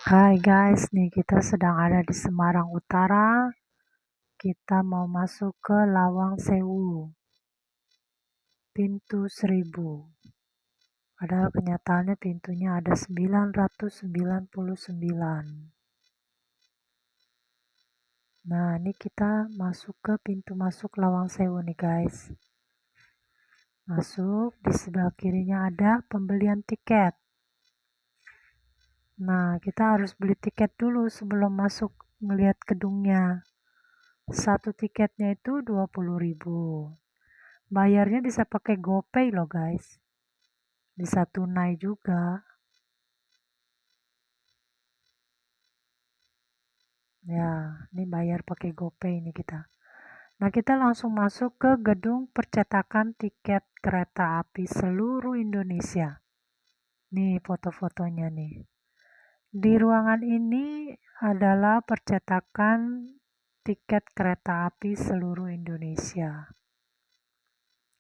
Hai guys, nih kita sedang ada di Semarang Utara. Kita mau masuk ke Lawang Sewu, pintu 1000. Padahal kenyataannya pintunya ada 999. Nah, ini kita masuk ke pintu masuk Lawang Sewu nih guys. Masuk, di sebelah kirinya ada pembelian tiket. Nah, kita harus beli tiket dulu sebelum masuk melihat gedungnya. Satu tiketnya itu 20.000. Bayarnya bisa pakai GoPay loh guys. Bisa tunai juga. Ya, ini bayar pakai GoPay ini kita. Nah, kita langsung masuk ke gedung percetakan tiket kereta api seluruh Indonesia. Nih foto-fotonya nih. Di ruangan ini adalah percetakan tiket kereta api seluruh Indonesia.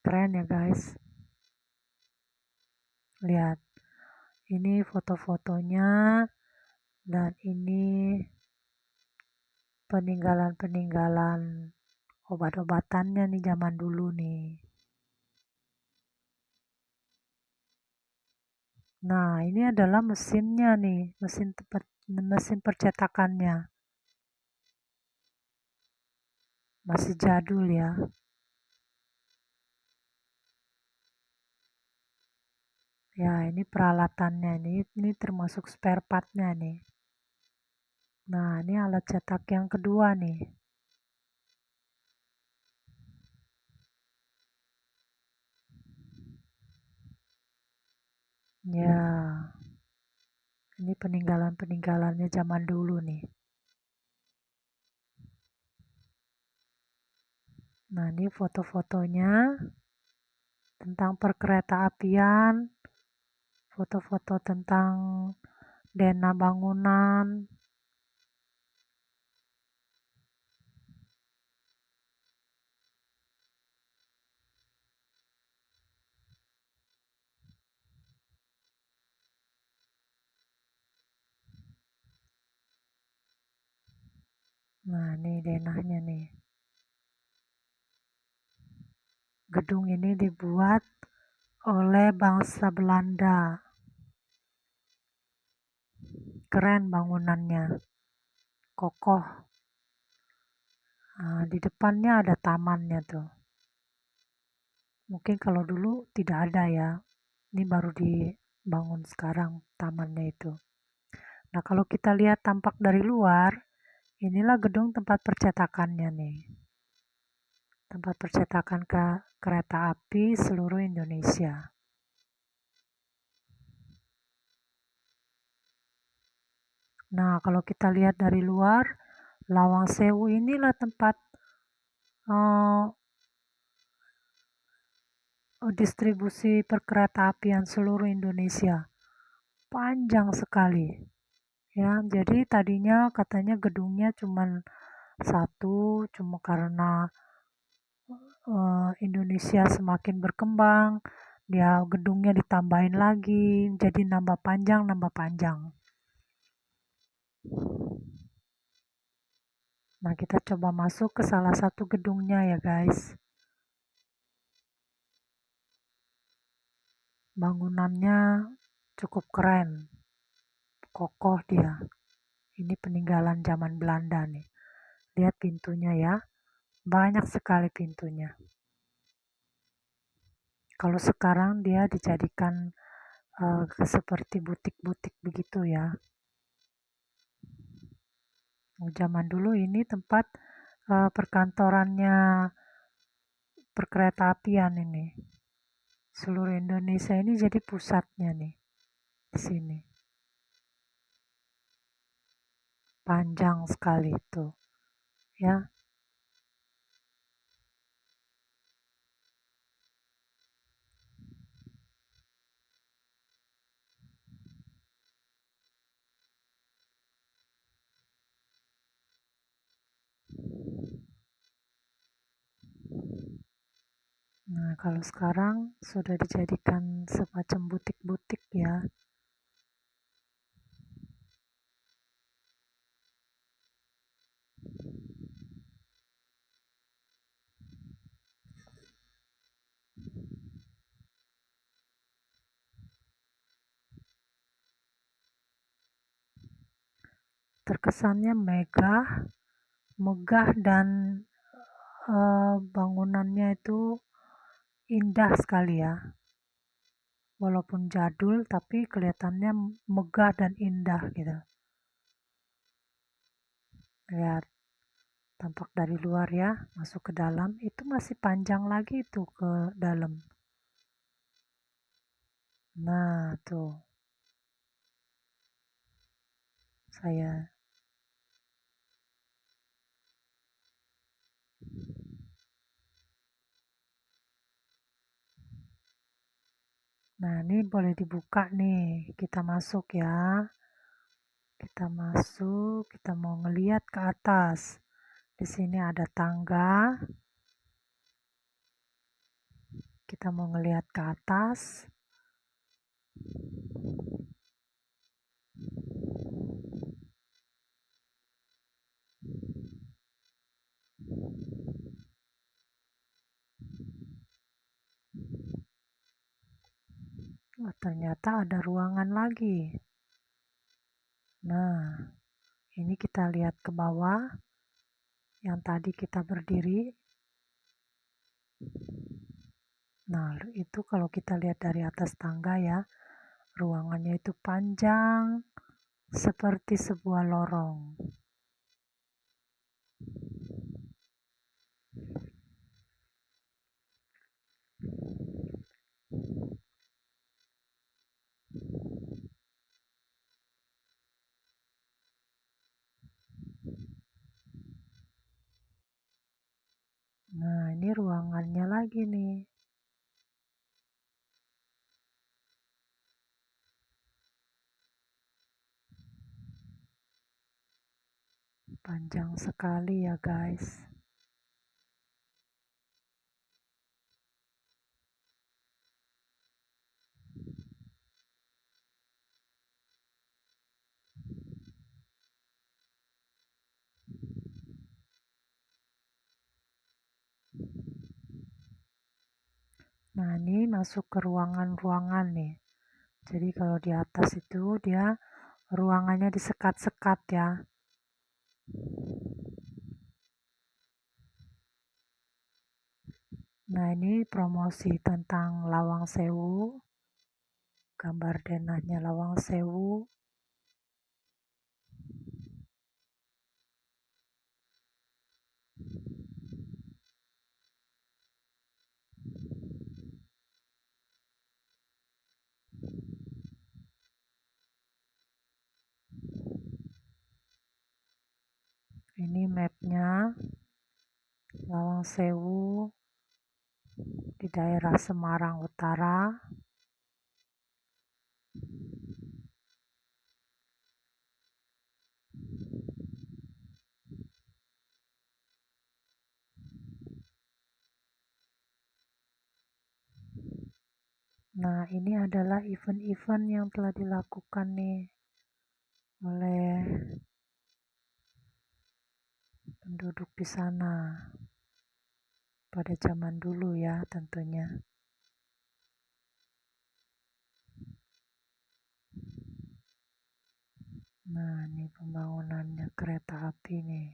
Keren ya guys. Lihat. Ini foto-fotonya dan ini peninggalan-peninggalan obat-obatannya nih zaman dulu nih. Nah, ini adalah mesinnya nih, mesin percetakannya. Masih jadul ya. Ya, ini peralatannya nih, ini termasuk spare partnya nih. Nah, ini alat cetak yang kedua nih. Ya, ini peninggalan-peninggalannya zaman dulu nih. Nah, ini foto-fotonya tentang perkereta apian, foto-foto tentang dena bangunan. Nah, ini denahnya nih. Gedung ini dibuat oleh bangsa Belanda. Keren bangunannya, kokoh. Nah, di depannya ada tamannya tuh. Mungkin kalau dulu tidak ada ya. Ini baru dibangun sekarang tamannya itu. Nah, kalau kita lihat tampak dari luar, inilah gedung tempat percetakannya nih. Tempat percetakan ke kereta api seluruh Indonesia. Nah, kalau kita lihat dari luar, Lawang Sewu inilah tempat uh, distribusi perkeretaapian seluruh Indonesia. Panjang sekali. Ya, jadi tadinya katanya gedungnya cuma satu, cuma karena Indonesia semakin berkembang, dia gedungnya ditambahin lagi, jadi nambah panjang, nambah panjang. Nah, kita coba masuk ke salah satu gedungnya ya guys. Bangunannya cukup keren, kokoh dia. Ini peninggalan zaman Belanda nih. Lihat pintunya ya, banyak sekali pintunya. Kalau sekarang dia dijadikan seperti butik-butik begitu ya. Zaman dulu ini tempat perkantorannya perkeretaapian ini. Seluruh Indonesia ini jadi pusatnya nih di sini. Panjang sekali itu, ya. Nah, kalau sekarang sudah dijadikan semacam butik-butik ya. terkesannya megah dan bangunannya itu indah sekali ya. Walaupun jadul tapi kelihatannya megah dan indah gitu. Lihat tampak dari luar ya, masuk ke dalam itu masih panjang lagi tuh ke dalam. Nah, tuh saya. Nah, ini boleh dibuka nih. Kita masuk ya. Kita masuk, kita mau ngeliat ke atas. Di sini ada tangga. Kita mau ngeliat ke atas. Oh, ternyata ada ruangan lagi. Nah, ini kita lihat ke bawah. Yang tadi kita berdiri. Nah, itu kalau kita lihat dari atas tangga ya, ruangannya itu panjang seperti sebuah lorong. Nah, ini ruangannya lagi nih. Panjang sekali ya guys. Nah, ini masuk ke ruangan-ruangan nih. Jadi kalau di atas itu dia ruangannya disekat-sekat ya. Nah, ini promosi tentang Lawang Sewu. Gambar denahnya Lawang Sewu. Ini mapnya Lawang Sewu di daerah Semarang Utara. Nah, ini adalah event-event yang telah dilakukan nih oleh penduduk di sana pada zaman dulu ya tentunya. Nah, ini pembangunannya kereta api nih.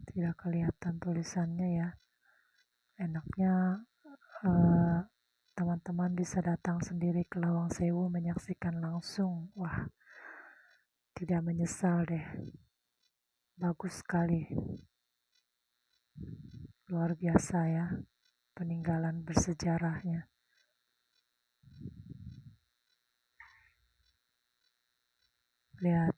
Tidak kelihatan tulisannya ya. Enaknya teman-teman bisa datang sendiri ke Lawang Sewu menyaksikan langsung. Wah, tidak menyesal deh. Bagus sekali. Luar biasa ya peninggalan bersejarahnya. Lihat.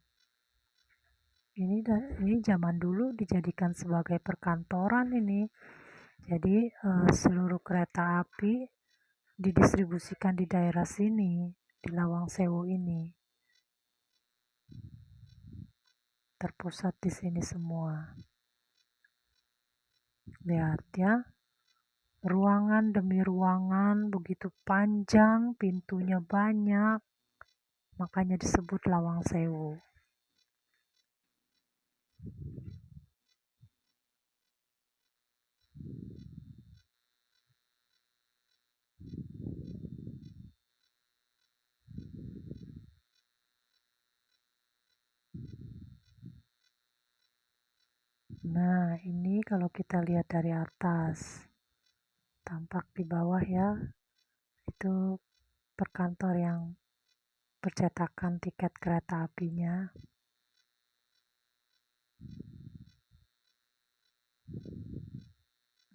Ini zaman dulu dijadikan sebagai perkantoran ini. Jadi seluruh kereta api didistribusikan di daerah sini, di Lawang Sewu ini. Terpusat di sini semua. Lihat ya, ruangan demi ruangan begitu panjang, pintunya banyak, makanya disebut Lawang Sewu. Nah, ini kalau kita lihat dari atas, tampak di bawah ya, itu perkantor yang percetakan tiket kereta apinya.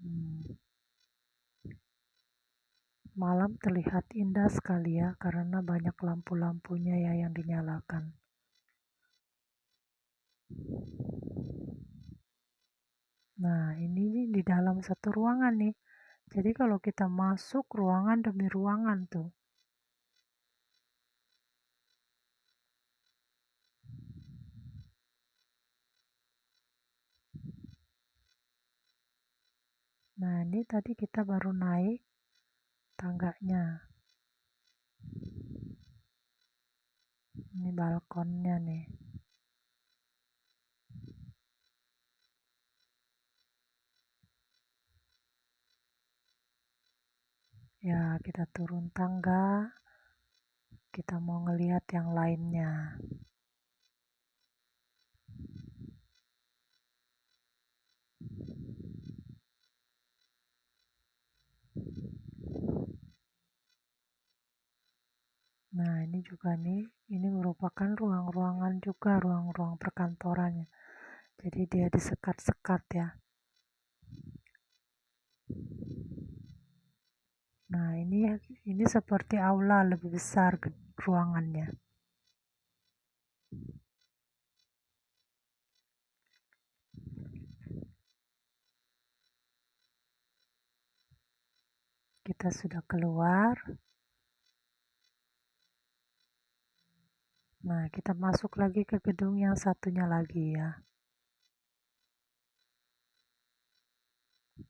Hmm, Malam terlihat indah sekali ya, karena banyak lampu-lampunya ya yang dinyalakan. Nah, ini di dalam satu ruangan nih. Jadi kalau kita masuk ruangan demi ruangan tuh. Nah, ini tadi kita baru naik tangganya. Ini balkonnya nih. Ya, kita turun tangga. Kita mau ngelihat yang lainnya. Nah, ini juga nih, ini merupakan ruang-ruangan juga, ruang-ruang perkantorannya. Jadi dia disekat-sekat ya. Nah, ini seperti aula lebih besar ruangannya. Kita sudah keluar. Nah, kita masuk lagi ke gedung yang satunya lagi ya.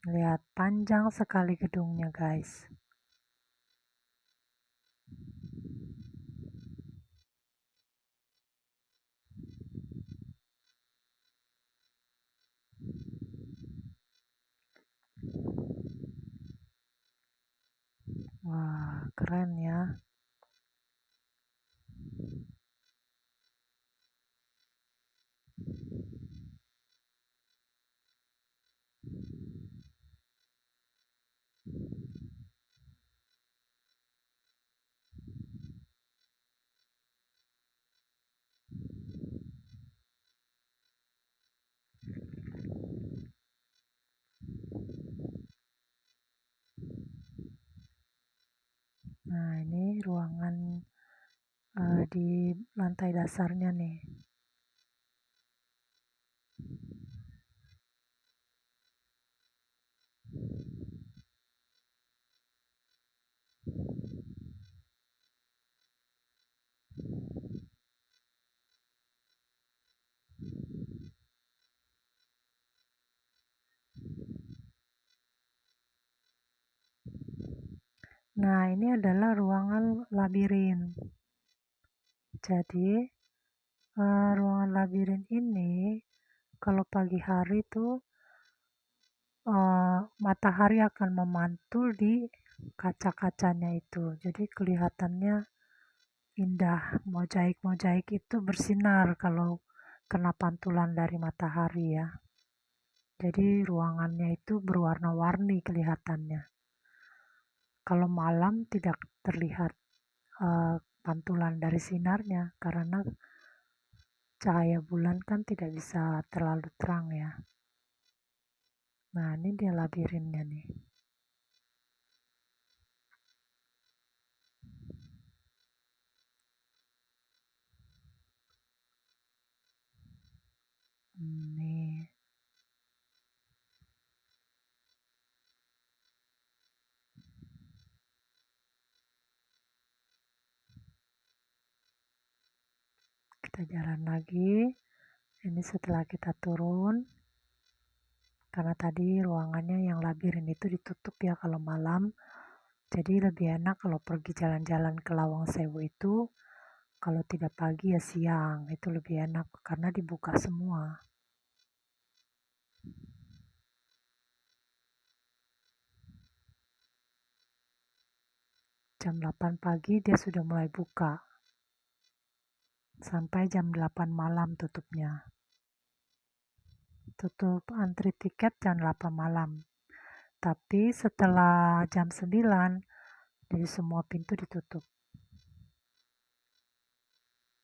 Lihat, panjang sekali gedungnya, guys. Wah, keren ya. Nah, ini ruangan di lantai dasarnya nih. Nah, ini adalah ruangan labirin. Jadi, ruangan labirin ini kalau pagi hari tuh matahari akan memantul di kaca-kacanya itu. Jadi kelihatannya indah. Mozaik-mozaik itu bersinar kalau kena pantulan dari matahari ya. Jadi ruangannya itu berwarna-warni kelihatannya. Kalau malam tidak terlihat pantulan dari sinarnya karena cahaya bulan kan tidak bisa terlalu terang ya. Nah, ini dia labirinnya nih. Nih, kita jalan lagi. Ini setelah kita turun, karena tadi ruangannya yang labirin itu ditutup ya kalau malam. Jadi lebih enak kalau pergi jalan-jalan ke Lawang Sewu itu, kalau tidak pagi ya siang, itu lebih enak karena dibuka semua. Jam 8 pagi dia sudah mulai buka, sampai jam 8 malam tutupnya. tutup antri tiket jam 8 malam. Tapi setelah jam 9, jadi semua pintu ditutup.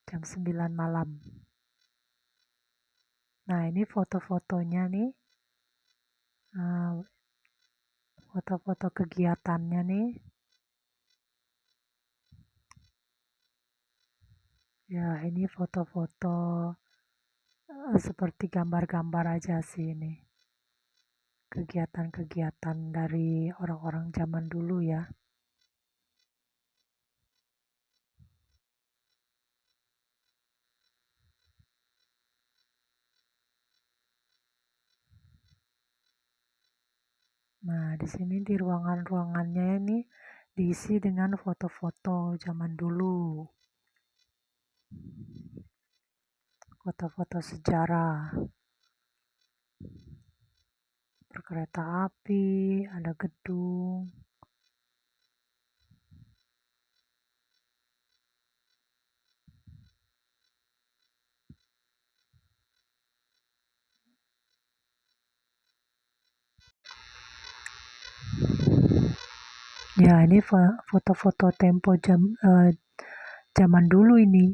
Jam 9 malam. Nah, ini foto-fotonya nih. Foto-foto kegiatannya nih. Ya, ini foto-foto seperti gambar-gambar aja sih ini. Kegiatan-kegiatan dari orang-orang zaman dulu ya. Nah, di sini di ruangan-ruangannya ini diisi dengan foto-foto zaman dulu. Foto-foto sejarah. Berkereta api, ada gedung. Ya, ini foto-foto tempo zaman dulu ini.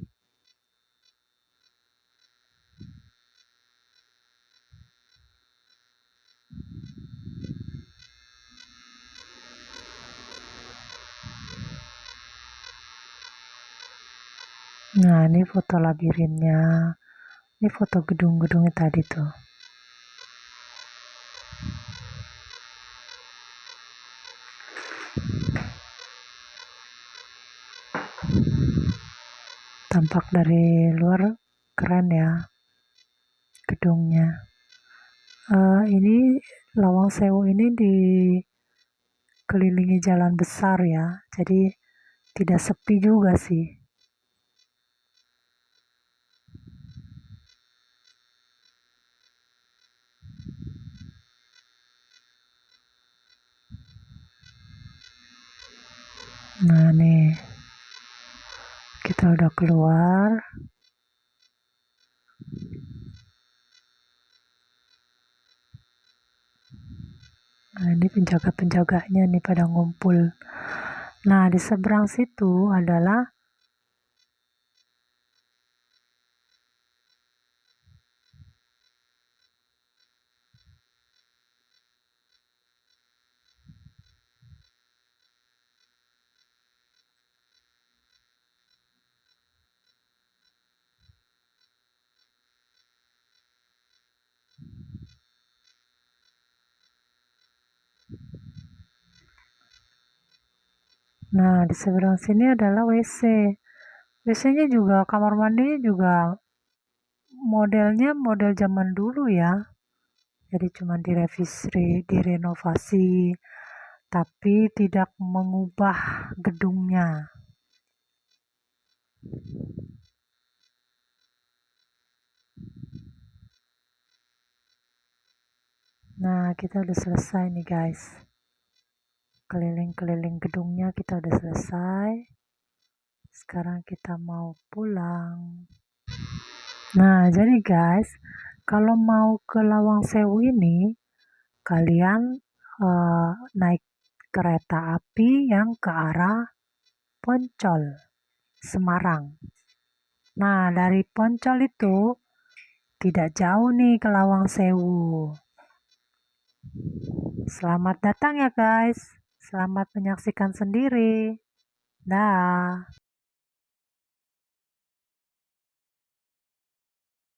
Nah, ini foto labirinnya. Ini foto gedung-gedungnya tadi tuh. Tampak dari luar keren ya gedungnya. Ini Lawang Sewu ini dikelilingi jalan besar ya, jadi tidak sepi juga sih. Nah nih, kita udah keluar. Nah, ini penjaga-penjaganya nih pada ngumpul. Nah, di seberang situ adalah di seberang sini adalah WC. WC-nya juga, kamar mandinya juga modelnya model zaman dulu ya. Jadi cuma direnovasi, tapi tidak mengubah gedungnya. Nah, kita udah selesai nih guys. Keliling-keliling gedungnya kita udah selesai. Sekarang kita mau pulang. Nah, jadi guys, kalau mau ke Lawang Sewu ini, kalian naik kereta api yang ke arah Poncol, Semarang. Nah, dari Poncol itu tidak jauh nih ke Lawang Sewu. Selamat datang ya guys. Selamat menyaksikan sendiri. Dah.